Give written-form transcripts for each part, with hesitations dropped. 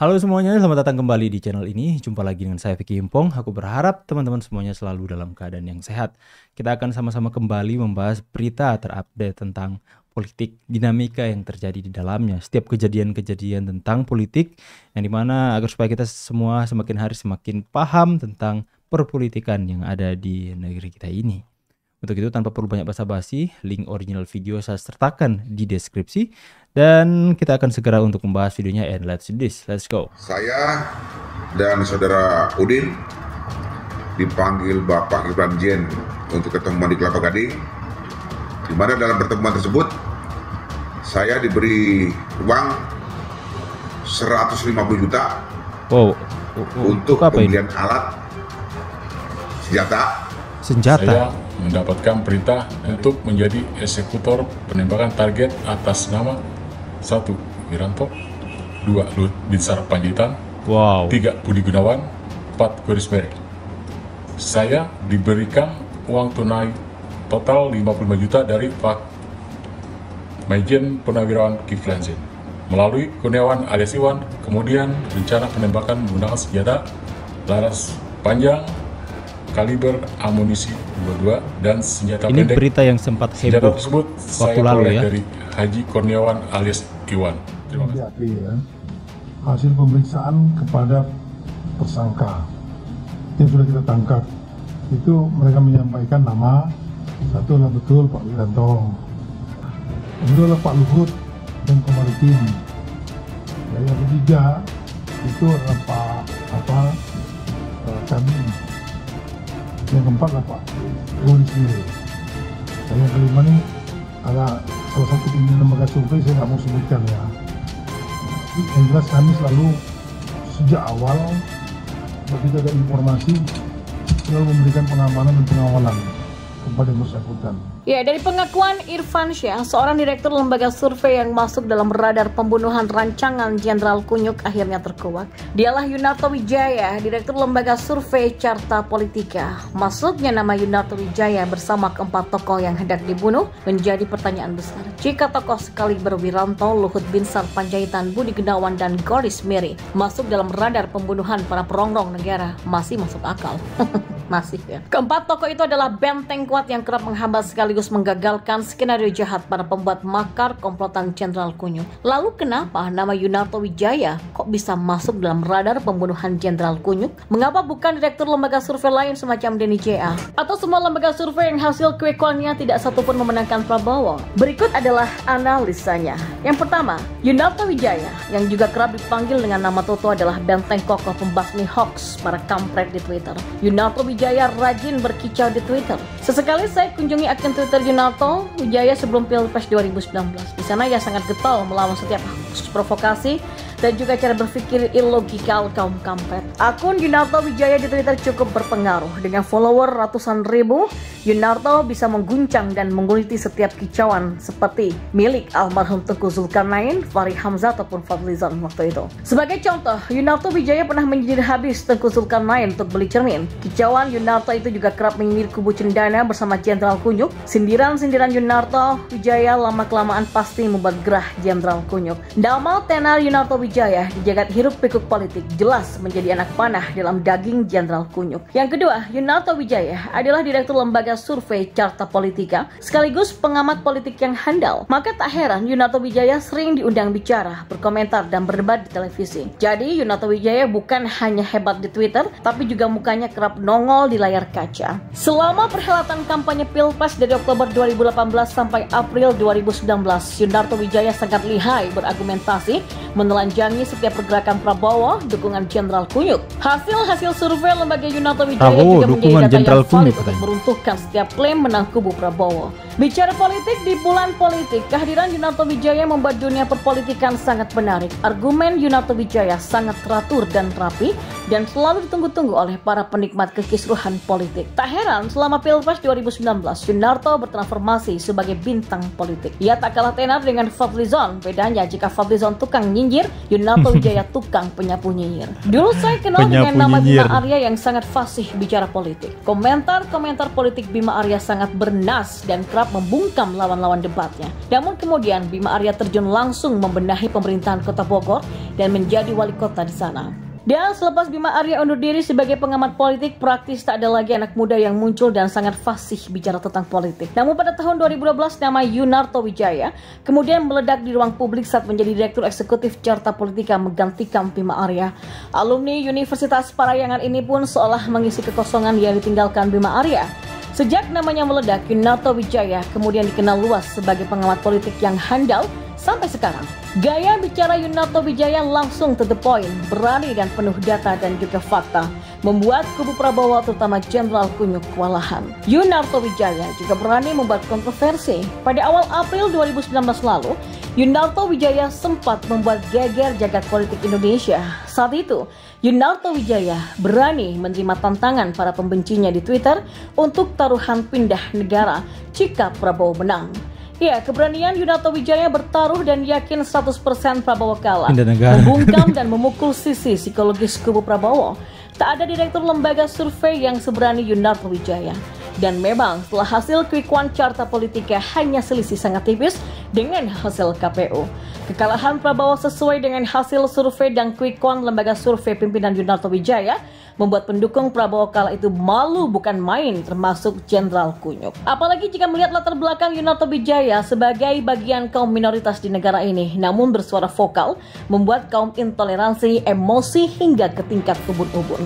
Halo semuanya, selamat datang kembali di channel ini. Jumpa lagi dengan saya Vicky Impong. Aku berharap teman-teman semuanya selalu dalam keadaan yang sehat. Kita akan sama-sama kembali membahas berita terupdate tentang politik, dinamika yang terjadi di dalamnya. Setiap kejadian-kejadian tentang politik yang dimana agar supaya kita semua semakin hari semakin paham tentang perpolitikan yang ada di negeri kita ini. Untuk itu tanpa perlu banyak basa-basi, link original video saya sertakan di deskripsi dan kita akan segera untuk membahas videonya. And let's do this, let's go. Saya dan saudara Udin dipanggil Bapak Kiflan Zen untuk ketemuan di Kelapa Gading, di mana dalam pertemuan tersebut saya diberi uang 150 juta untuk pembelian alat senjata. Saya mendapatkan perintah untuk menjadi eksekutor penembakan target atas nama 1. Wiranto, 2. Luhut Binsar Panjaitan, 3. Budi Gunawan, 4. Goris Mereh. Saya diberikan uang tunai total 55 juta dari Pak Majen Purnawirawan Kiflan Zen melalui Kurniawan alias Iwan, kemudian rencana penembakan menggunakan senjata laras panjang kaliber amunisi 22 dan senjata ini pendek. Berita yang sempat heboh tersebut waktu lalu ya dari Haji Kurniawan alias Iwan. Terima kasih. Ya. Hasil pemeriksaan kepada tersangka yang sudah kita tangkap itu mereka menyampaikan nama satu adalah betul Pak Wiranto, kedua adalah Pak Luhut dan Komaritim, dan yang ketiga itu adalah kami, yang keempat adalah Pak Goris Mereh, dan yang kelima nih ada salah satu pimpinan lembaga survei, saya nggak mau sebutkan ya. Yang jelas kami selalu sejak awal ketika ada informasi selalu memberikan pengamanan dan pengawalan kepada yang bersangkutan. Ya, dari pengakuan Irfan Syah, seorang direktur lembaga survei yang masuk dalam radar pembunuhan rancangan Jenderal Kunyuk akhirnya terkuak. Dialah Yunarto Wijaya, direktur lembaga survei Carta Politika. Masuknya nama Yunarto Wijaya bersama keempat tokoh yang hendak dibunuh menjadi pertanyaan besar. Jika tokoh sekaliber Wiranto, Luhut Binsar Panjaitan, Budi Gunawan, dan Goris Mereh masuk dalam radar pembunuhan para perongrong negara, masih masuk akal. Masih ya. Keempat tokoh itu adalah benteng kuat yang kerap menghambat sekaligus menggagalkan skenario jahat para pembuat makar komplotan Jenderal Kunyuk. Lalu kenapa nama Yunarto Wijaya kok bisa masuk dalam radar pembunuhan Jenderal Kunyuk? Mengapa bukan direktur lembaga survei lain semacam Denny JA? Atau semua lembaga survei yang hasil quick-count-nya tidak satupun memenangkan Prabowo? Berikut adalah analisanya. Yang pertama, Yunarto Wijaya yang juga kerap dipanggil dengan nama Toto adalah benteng kokoh pembasmi hoax para kampret di Twitter. Yunarto Wijaya rajin berkicau di Twitter. Sesekali saya kunjungi akun Twitter Yunarto Wijaya sebelum Pilpres 2019. Di sana ia sangat getol melawan setiap hoax, provokasi, dan juga cara berpikir ilogikal kaum kampret. Akun Yunarto Wijaya di Twitter cukup berpengaruh. Dengan follower ratusan ribu, Yunarto bisa mengguncang dan menguliti setiap kicauan seperti milik almarhum Tengku Zulkarnain, Fahri Hamzah, ataupun Fadlizon waktu itu. Sebagai contoh, Yunarto Wijaya pernah menyindir habis Tengku Zulkarnain untuk beli cermin. Kicauan Yunarto itu juga kerap menyindir kubu Cendana bersama Jenderal Kunyuk. Sindiran-sindiran Yunarto Wijaya lama-kelamaan pasti membuat gerah Jenderal Kunyuk. Nama tenar Yunarto Wijaya di jagat hiruk pikuk politik jelas menjadi anak panah dalam daging Jenderal Kunyuk. Yang kedua, Yunarto Wijaya adalah direktur lembaga survei Carta Politika sekaligus pengamat politik yang handal. Maka tak heran Yunarto Wijaya sering diundang bicara, berkomentar, dan berdebat di televisi. Jadi Yunarto Wijaya bukan hanya hebat di Twitter, tapi juga mukanya kerap nongol di layar kaca. Selama perhelatan kampanye Pilpres dari Oktober 2018 sampai April 2019, Yunarto Wijaya sangat lihai berargumentasi, menelanjangi setiap pergerakan Prabowo, dukungan Jenderal Kunyuk. Hasil survei lembaga Yunarto Wijaya juga menjadi data yang valid untuk meruntuhkan setiap klaim menang kubu Prabowo. Bicara politik di bulan politik, kehadiran Yunarto Wijaya membuat dunia perpolitikan sangat menarik. Argumen Yunarto Wijaya sangat teratur dan rapi dan selalu ditunggu-tunggu oleh para penikmat kekisruhan politik. Tak heran selama Pilpres 2019, Yunarto bertransformasi sebagai bintang politik. Ia tak kalah tenar dengan Fadlizon. Bedanya jika Fadlizon tukang nyinyir, Yunarto Wijaya tukang penyapu nyinyir. Dulu saya kenal dengan nama Bima Arya yang sangat fasih bicara politik. Komentar-komentar politik Bima Arya sangat bernas dan kerap membungkam lawan-lawan debatnya. Namun kemudian Bima Arya terjun langsung membenahi pemerintahan Kota Bogor dan menjadi wali kota di sana. Dan selepas Bima Arya undur diri sebagai pengamat politik, praktis tak ada lagi anak muda yang muncul dan sangat fasih bicara tentang politik. Namun pada tahun 2012 nama Yunarto Wijaya kemudian meledak di ruang publik saat menjadi Direktur Eksekutif Carta Politika menggantikan Bima Arya. Alumni Universitas Parayangan ini pun seolah mengisi kekosongan yang ditinggalkan Bima Arya. Sejak namanya meledak, Yunarto Wijaya kemudian dikenal luas sebagai pengamat politik yang handal sampai sekarang. Gaya bicara Yunarto Wijaya langsung to the point, berani dan penuh data dan juga fakta, membuat kubu Prabowo terutama Jenderal Kunyuk kewalahan. Yunarto Wijaya juga berani membuat kontroversi. Pada awal April 2019 lalu, Yunarto Wijaya sempat membuat geger jagat politik Indonesia. Saat itu, Yunarto Wijaya berani menerima tantangan para pembencinya di Twitter untuk taruhan pindah negara jika Prabowo menang. Ya, keberanian Yunarto Wijaya bertaruh dan yakin 100% Prabowo kalah, membungkam dan memukul sisi psikologis kubu Prabowo. Tak ada direktur lembaga survei yang seberani Yunarto Wijaya. Dan memang setelah hasil Quick Count Carta Politika hanya selisih sangat tipis dengan hasil KPU. Kekalahan Prabowo sesuai dengan hasil survei dan Quick Count lembaga survei pimpinan Yunarto Wijaya membuat pendukung Prabowo kala itu malu bukan main, termasuk Jenderal Kunyuk. Apalagi jika melihat latar belakang Yunarto Wijaya sebagai bagian kaum minoritas di negara ini, namun bersuara vokal, membuat kaum intoleransi, emosi hingga ke tingkat ubun-ubun.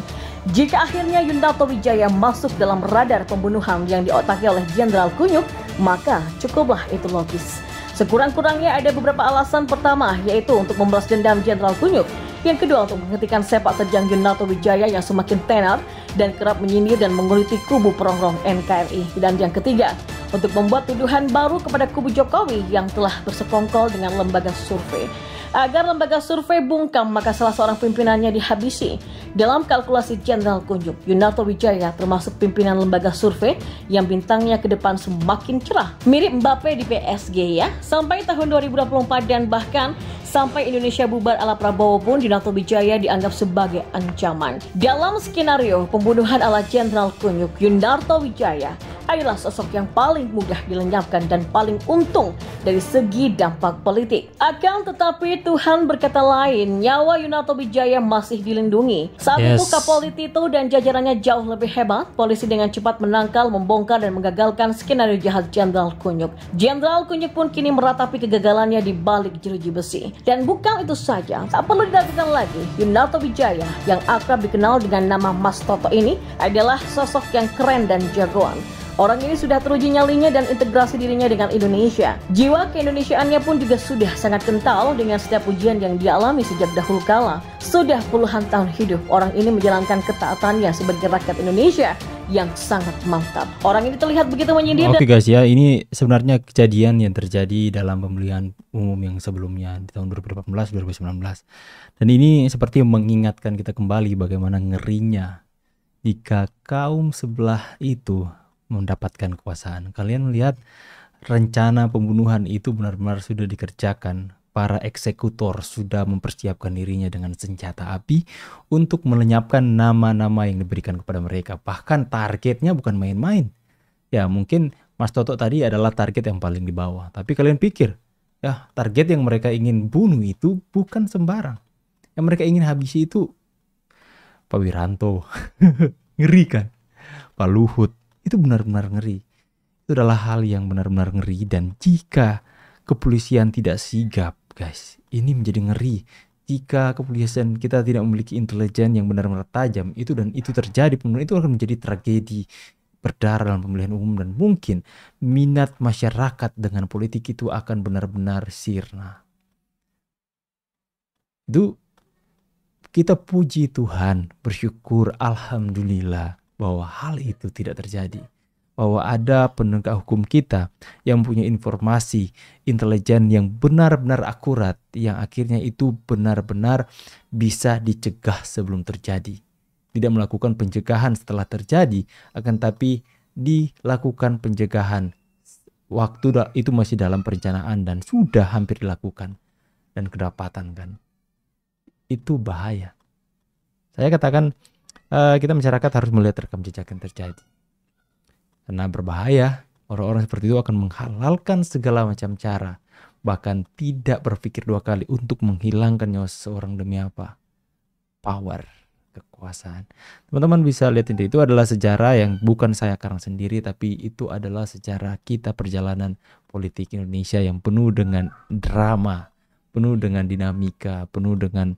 Jika akhirnya Yunarto Wijaya masuk dalam radar pembunuhan yang diotaki oleh Jenderal Kunyuk, maka cukuplah itu logis. Sekurang-kurangnya ada beberapa alasan. Pertama, yaitu untuk membalas dendam Jenderal Kunyuk. Yang kedua, untuk menghentikan sepak terjang Yunarto Wijaya yang semakin tenar dan kerap menyindir dan menguliti kubu perongrong NKRI. Dan yang ketiga, untuk membuat tuduhan baru kepada kubu Jokowi yang telah bersekongkol dengan lembaga survei. Agar lembaga survei bungkam, maka salah seorang pimpinannya dihabisi. Dalam kalkulasi Jenderal Kunyuk, Yunarto Wijaya termasuk pimpinan lembaga survei yang bintangnya ke depan semakin cerah. Mirip Mbappe di PSG ya. Sampai tahun 2024 dan bahkan sampai Indonesia bubar ala Prabowo pun Yunarto Wijaya dianggap sebagai ancaman. Dalam skenario pembunuhan ala Jenderal Kunyuk, Yunarto Wijaya adalah sosok yang paling mudah dilenyapkan dan paling untung dari segi dampak politik. Akan tetapi Tuhan berkata lain, nyawa Yunarto Wijaya masih dilindungi. Saat itu Kapolri Tito dan jajarannya jauh lebih hebat. Polisi dengan cepat menangkal, membongkar dan menggagalkan skenario jahat Jenderal Kunyuk. Jenderal Kunyuk pun kini meratapi kegagalannya di balik jeruji besi. Dan bukan itu saja, tak perlu diragukan lagi, Yunarto Wijaya yang akrab dikenal dengan nama Mas Toto ini adalah sosok yang keren dan jagoan. Orang ini sudah teruji nyalinya dan integrasi dirinya dengan Indonesia. Jiwa keindonesiaannya pun juga sudah sangat kental dengan setiap ujian yang dialami sejak dahulu kala. Sudah puluhan tahun hidup, orang ini menjalankan ketaatannya sebagai rakyat Indonesia yang sangat mantap. Orang ini terlihat begitu menyindir. Oke guys ya, ini sebenarnya kejadian yang terjadi dalam pemilihan umum yang sebelumnya di tahun 2018-2019. Dan ini seperti mengingatkan kita kembali bagaimana ngerinya jika kaum sebelah itu mendapatkan kekuasaan. Kalian melihat rencana pembunuhan itu benar-benar sudah dikerjakan. Para eksekutor sudah mempersiapkan dirinya dengan senjata api untuk melenyapkan nama-nama yang diberikan kepada mereka. Bahkan targetnya bukan main-main. Ya mungkin Mas Toto tadi adalah target yang paling di bawah. Tapi kalian pikir, ya target yang mereka ingin bunuh itu bukan sembarang. Yang mereka ingin habisi itu Pak Wiranto. Ngeri kan? Pak Luhut. Itu benar-benar ngeri. Itu adalah hal yang benar-benar ngeri. Dan jika kepolisian tidak sigap, guys, ini menjadi ngeri. Jika kepolisian kita tidak memiliki intelijen yang benar-benar tajam, itu terjadi, pembunuhan itu akan menjadi tragedi berdarah dalam pemilihan umum. Dan mungkin minat masyarakat dengan politik itu akan benar-benar sirna. Itu kita puji Tuhan, bersyukur, alhamdulillah bahwa hal itu tidak terjadi. Bahwa ada penegak hukum kita yang punya informasi intelijen yang benar-benar akurat, yang akhirnya itu benar-benar bisa dicegah sebelum terjadi. tidak melakukan pencegahan setelah terjadi, akan tapi dilakukan pencegahan waktu itu masih dalam perencanaan dan sudah hampir dilakukan dan kedapatan kan. Itu bahaya. Saya katakan kita masyarakat harus melihat rekam jejak yang terjadi. Karena berbahaya, orang-orang seperti itu akan menghalalkan segala macam cara, bahkan tidak berpikir dua kali untuk menghilangkan nyawa seseorang demi apa? Power, kekuasaan. Teman-teman bisa lihat itu adalah sejarah yang bukan saya karang sendiri, tapi itu adalah sejarah kita perjalanan politik Indonesia yang penuh dengan drama, penuh dengan dinamika, penuh dengan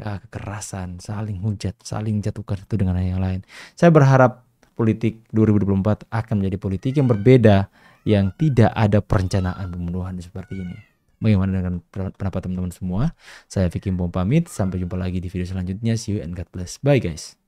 kekerasan, saling hujat, saling jatuhkan satu dengan yang lain. Saya berharap politik 2024 akan menjadi politik yang berbeda, yang tidak ada perencanaan pembunuhan seperti ini. Bagaimana dengan pendapat teman-teman semua? Saya Vicky Impong pamit, sampai jumpa lagi di video selanjutnya. See you and God bless. Bye guys.